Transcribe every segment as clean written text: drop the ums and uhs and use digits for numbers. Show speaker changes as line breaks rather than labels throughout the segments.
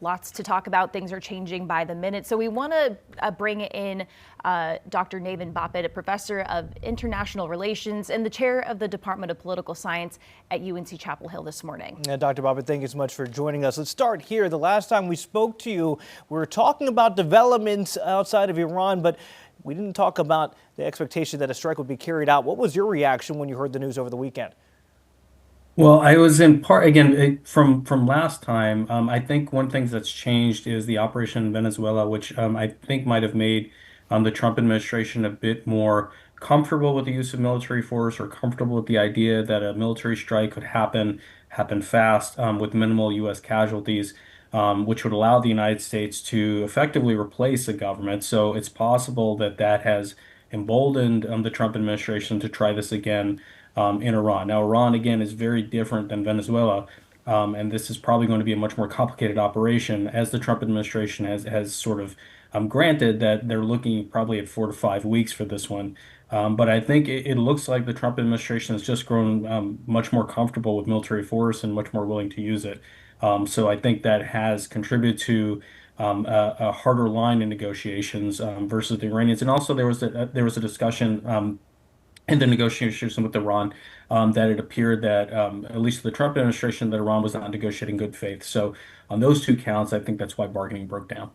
lots to talk about. Things are changing by the minute. So we want to bring in Dr. Naven Bopit, a professor of international relations and the chair of the Department of Political Science at UNC Chapel Hill this morning.
Dr. Bopit, thank you so much for joining us. Let's start here. The last time we spoke to you, we were talking about developments outside of Iran, but we didn't talk about the expectation that a strike would be carried out. What was your reaction when you heard the news over the weekend?
Well, I was in part again from last time. I think one thing that's changed is the operation in Venezuela, which I think might have made the Trump administration a bit more comfortable with the use of military force, or comfortable with the idea that a military strike could happen fast with minimal U.S. casualties, which would allow the United States to effectively replace the government. So it's possible that that has emboldened the Trump administration to try this again in Iran. Now, Iran, again, is very different than Venezuela, and this is probably going to be a much more complicated operation, as the Trump administration has sort of granted that they're looking probably at 4 to 5 weeks for this one. But I think it looks like the Trump administration has just grown much more comfortable with military force and much more willing to use it. So I think that has contributed to a harder line in negotiations versus the Iranians. And also there was a discussion in the negotiations with Iran, that it appeared that, at least the Trump administration, that Iran was not negotiating good faith. So on those two counts, I think that's why bargaining broke down.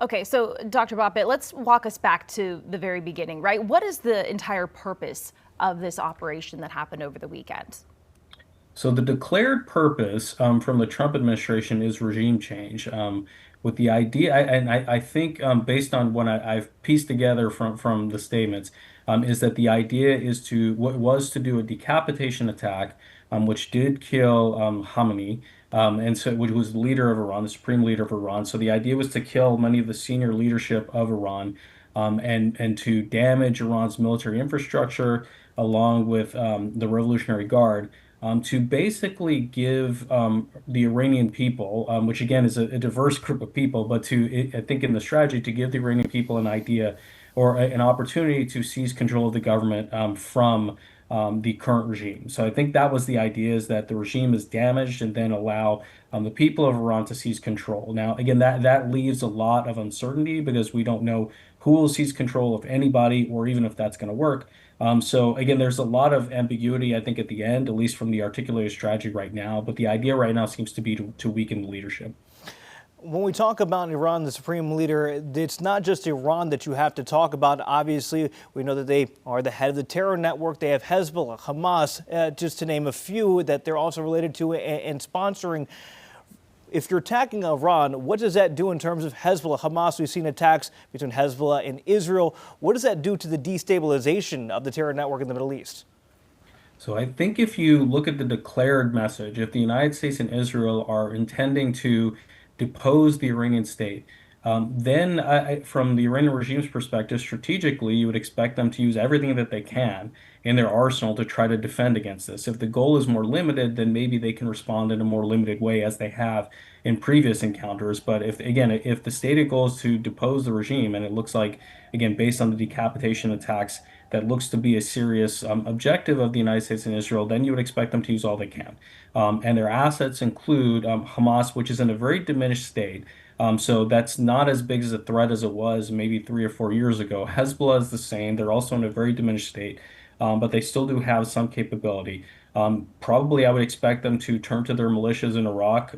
Okay, so Dr. Bopit, let's walk us back to the very beginning, right? What is the entire purpose of this operation that happened over the weekend?
So the declared purpose from the Trump administration is regime change, with the idea, I think based on what I've pieced together from the statements, is that the idea is was to do a decapitation attack, which did kill Khamenei, and so which was the leader of Iran, the supreme leader of Iran. So the idea was to kill many of the senior leadership of Iran, and to damage Iran's military infrastructure, along with the Revolutionary Guard, to basically give the Iranian people, which again is a diverse group of people, but I think in the strategy, to give the Iranian people an idea, or an opportunity to seize control of the government from the current regime. So I think that was the idea, is that the regime is damaged and then allow the people of Iran to seize control. Now, again, that leaves a lot of uncertainty, because we don't know who will seize control, if anybody, or even if that's going to work. So again, there's a lot of ambiguity, I think, at the end, at least from the articulated strategy right now. But the idea right now seems to be to weaken the leadership.
When we talk about Iran, the supreme leader, it's not just Iran that you have to talk about. Obviously, we know that they are the head of the terror network. They have Hezbollah, Hamas, just to name a few that they're also related to and sponsoring. If you're attacking Iran, what does that do in terms of Hezbollah, Hamas? We've seen attacks between Hezbollah and Israel. What does that do to the destabilization of the terror network in the Middle East?
So I think if you look at the declared message, if the United States and Israel are intending to depose the Iranian state, then from the Iranian regime's perspective, strategically, you would expect them to use everything that they can in their arsenal to try to defend against this. If the goal is more limited, then maybe they can respond in a more limited way, as they have in previous encounters. But if the stated goal is to depose the regime, and it looks like, again, based on the decapitation attacks, that looks to be a serious objective of the United States and Israel, then you would expect them to use all they can. And their assets include Hamas, which is in a very diminished state. So that's not as big as a threat as it was maybe 3 or 4 years ago. Hezbollah is the same. They're also in a very diminished state, but they still do have some capability. Probably I would expect them to turn to their militias in Iraq,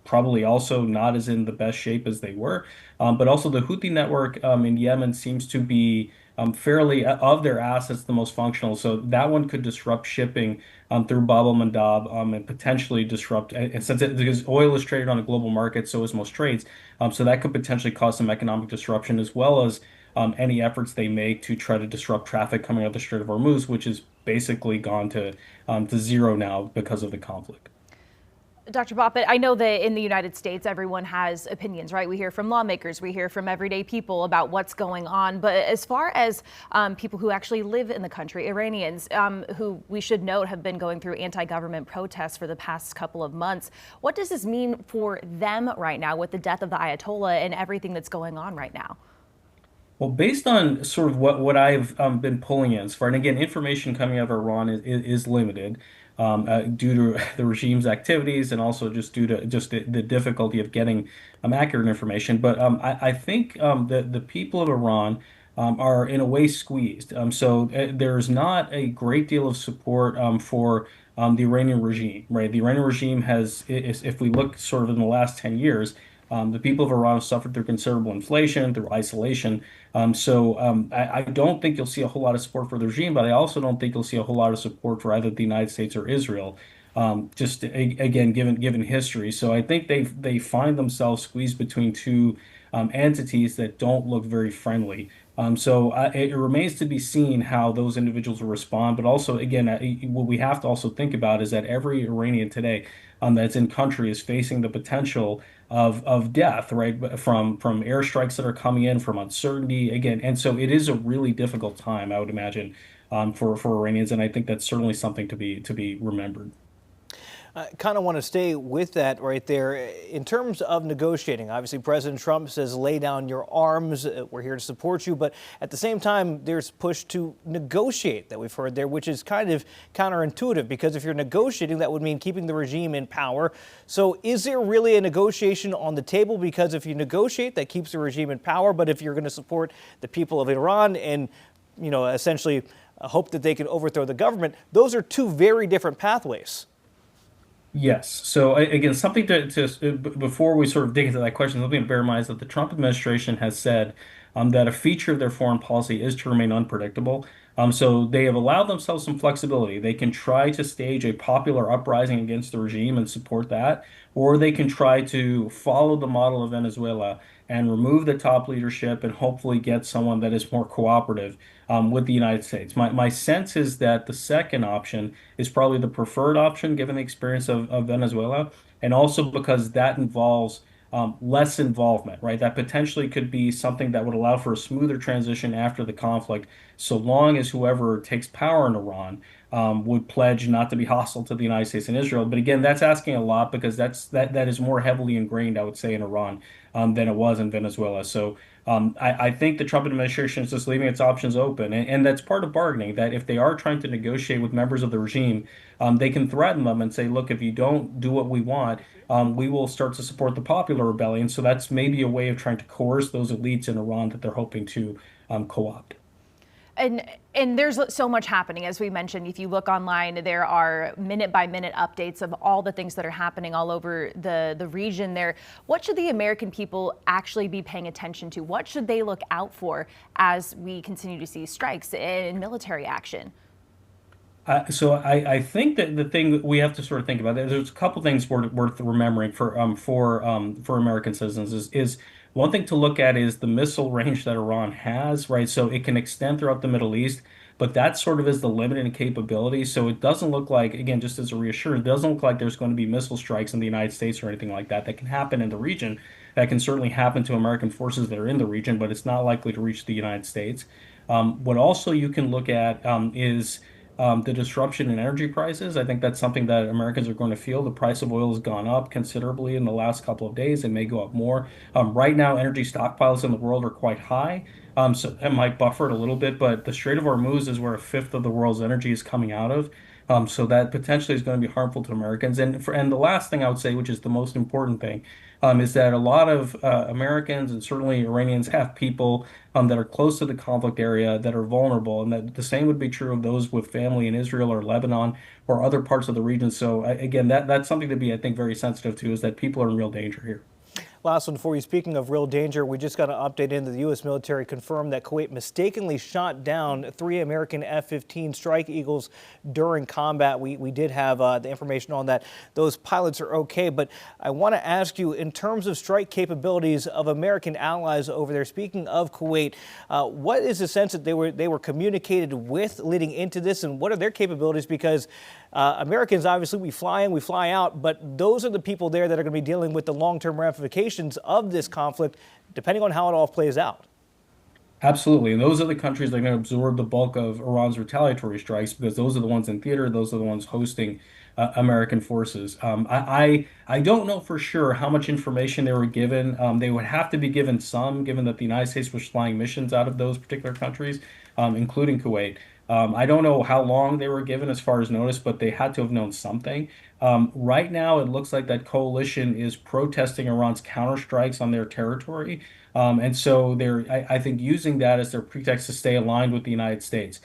probably also not as in the best shape as they were. But also the Houthi network in Yemen seems to be fairly, of their assets, the most functional. So that one could disrupt shipping through Bab el-Mandab, and potentially disrupt, and because oil is traded on a global market, so is most trades. So that could potentially cause some economic disruption, as well as any efforts they make to try to disrupt traffic coming out of the Strait of Hormuz, which is basically gone to zero now because of the conflict.
Dr. Bopit, I know that in the United States, everyone has opinions, right? We hear from lawmakers, we hear from everyday people about what's going on. But as far as people who actually live in the country, Iranians, who we should note have been going through anti-government protests for the past couple of months, what does this mean for them right now with the death of the Ayatollah and everything that's going on right now?
Well, based on sort of what I've been pulling in, and again, information coming out of Iran is limited, due to the regime's activities and also just due to just the difficulty of getting accurate information. But I think the people of Iran are in a way squeezed. There's not a great deal of support for the Iranian regime, right? The Iranian regime if we look sort of in the last 10 years, the people of Iran have suffered through considerable inflation, through isolation. I don't think you'll see a whole lot of support for the regime, but I also don't think you'll see a whole lot of support for either the United States or Israel. Again, given history, so I think they find themselves squeezed between two entities that don't look very friendly. It remains to be seen how those individuals will respond. But also, again, what we have to also think about is that every Iranian today that's in country is facing the potential of death, right? From airstrikes that are coming in, from uncertainty again, and so it is a really difficult time, I would imagine, for Iranians, and I think that's certainly something to be remembered.
I kind of want to stay with that right there. In terms of negotiating, obviously President Trump says lay down your arms, we're here to support you, but at the same time there's push to negotiate that we've heard there, which is kind of counterintuitive, because if you're negotiating, that would mean keeping the regime in power. So is there really a negotiation on the table? Because if you negotiate, that keeps the regime in power, but if you're going to support the people of Iran and essentially hope that they can overthrow the government, those are two very different pathways.
Yes. So again, something before we sort of dig into that question, something to bear in mind is that the Trump administration has said that a feature of their foreign policy is to remain unpredictable. So they have allowed themselves some flexibility. They can try to stage a popular uprising against the regime and support that, or they can try to follow the model of Venezuela and remove the top leadership and hopefully get someone that is more cooperative with the United States. My sense is that the second option is probably the preferred option given the experience of Venezuela, and also because that involves less involvement, right? That potentially could be something that would allow for a smoother transition after the conflict, so long as whoever takes power in Iran would pledge not to be hostile to the United States and Israel. But again, that's asking a lot, because that is more heavily ingrained, I would say, in Iran than it was in Venezuela. I think the Trump administration is just leaving its options open, and that's part of bargaining. That if they are trying to negotiate with members of the regime, they can threaten them and say, "Look, if you don't do what we want, we will start to support the popular rebellion." So that's maybe a way of trying to coerce those elites in Iran that they're hoping to co-opt.
And there's so much happening, as we mentioned. If you look online, there are minute by minute updates of all the things that are happening all over the region there. What should the American people actually be paying attention to? What should they look out for as we continue to see strikes and military action?
I think that the thing that we have to sort of think about, there's a couple things worth remembering for American citizens is one thing to look at is the missile range that Iran has, right? So it can extend throughout the Middle East, but that sort of is the limit in capability. So it doesn't look like, again, just as a reassurance, it doesn't look like there's going to be missile strikes in the United States or anything like that. That can happen in the region. That can certainly happen to American forces that are in the region, but it's not likely to reach the United States. What also you can look at is the disruption in energy prices. I think that's something that Americans are going to feel. The price of oil has gone up considerably in the last couple of days. It may go up more. Right now, energy stockpiles in the world are quite high. So that might buffer it a little bit, but the Strait of Hormuz is where a fifth of the world's energy is coming out of. So that potentially is going to be harmful to Americans. And the last thing I would say, which is the most important thing, is that a lot of Americans and certainly Iranians have people that are close to the conflict area that are vulnerable, and that the same would be true of those with family in Israel or Lebanon or other parts of the region. So again, that's something to be, I think, very sensitive to, is that people are in real danger here.
Last one for you. Speaking of real danger, we just got an update in that the U.S. military confirmed that Kuwait mistakenly shot down 3 American F-15 Strike Eagles during combat. We did have the information on that. Those pilots are okay, but I want to ask you, in terms of strike capabilities of American allies over there, speaking of Kuwait, what is the sense that they were communicated with leading into this, and what are their capabilities? Because Americans, obviously, we fly in, we fly out, but those are the people there that are going to be dealing with the long-term ramifications of this conflict, depending on how it all plays out.
Absolutely. And those are the countries that are going to absorb the bulk of Iran's retaliatory strikes, because those are the ones in theater, those are the ones hosting American forces. I don't know for sure how much information they were given. They would have to be given some, given that the United States was flying missions out of those particular countries, including Kuwait. I don't know how long they were given as far as notice, but they had to have known something. Right now, it looks like that coalition is protesting Iran's counterstrikes on their territory. And so I think, using that as their pretext to stay aligned with the United States.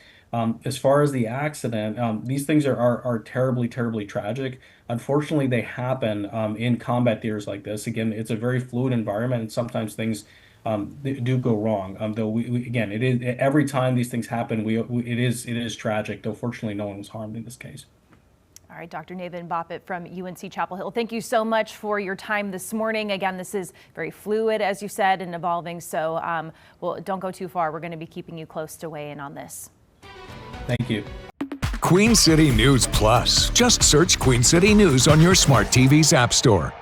As far as the accident, these things are terribly, terribly tragic. Unfortunately, they happen in combat theaters like this. Again, it's a very fluid environment, and sometimes things do go wrong. Though again, it is every time these things happen, it is tragic. Though fortunately, no one was harmed in this case.
All right, Dr. Nathan Boppet from UNC Chapel Hill, thank you so much for your time this morning. Again, this is very fluid, as you said, and evolving. So, well, don't go too far. We're going to be keeping you close to weigh in on this.
Thank you.
Queen City News Plus. Just search Queen City News on your smart TV's app store.